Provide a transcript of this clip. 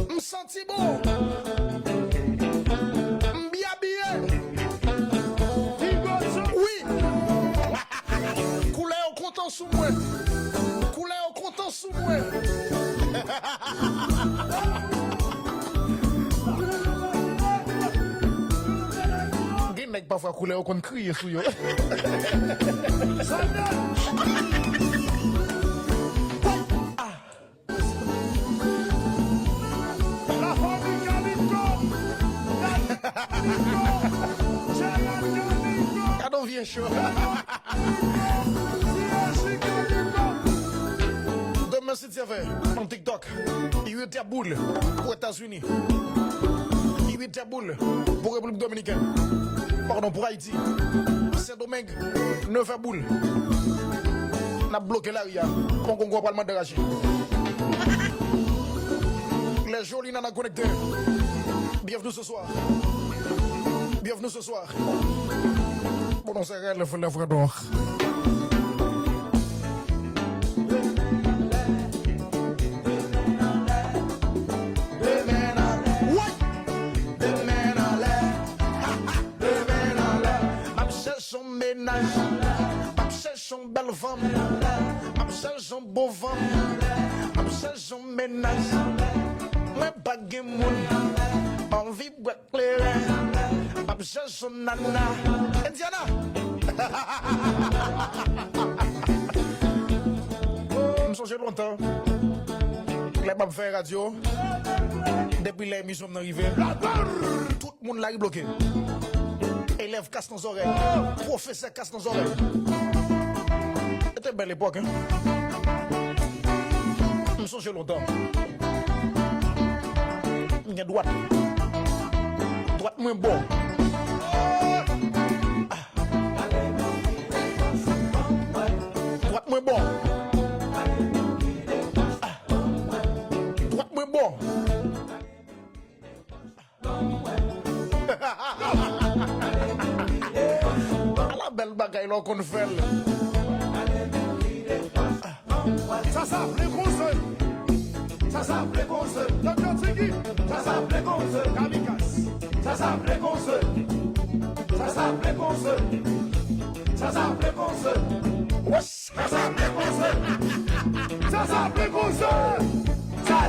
M'senti bon. M'bien bien. Oui. Couleur au content sous moi. Couleur au content sous moi. Mec parfois couleur qu'on crie sous yo. Cadeau vieux chaud. Demain c'est fait en TikTok. Il est à boule pour les États-Unis. Il est à boule pour la République Dominicaine. Pardon, pour Haïti. Saint-Domingue, 9 à boule. On a bloqué l'arrière. On comprend pas le mandat. Les jolis n'en a connecté. Bienvenue ce soir. Bienvenue ce soir. Bon, on s'arrête le vrai d'or. Son belle femme, m'abselle son beau femme, m'abselle son ménage, moi bague moun, envie boire clair, m'abselle son nana, Indiana. Je me souviens longtemps, les babes fait radio, depuis l'émission d'arrivée, tout le monde l'a bloqué. Élèves cassent nos oreilles, professeurs cassent nos oreilles. C'était une belle époque, hein? Je me souviens longtemps. Il y a droite. Droite moins bon. Droite moins bon. Droite moins bon. La belle bagaille là qu'on fait. Ça s'appelle conseil. Ça s'appelle conseil. Docteur Tigui. Ça s'appelle conseil. Kamikaze. Ça s'appelle conseil. Ça s'appelle conseil. Ça s'appelle conseil. Ça s'appelle conseil. Ça s'appelle conseil. Ça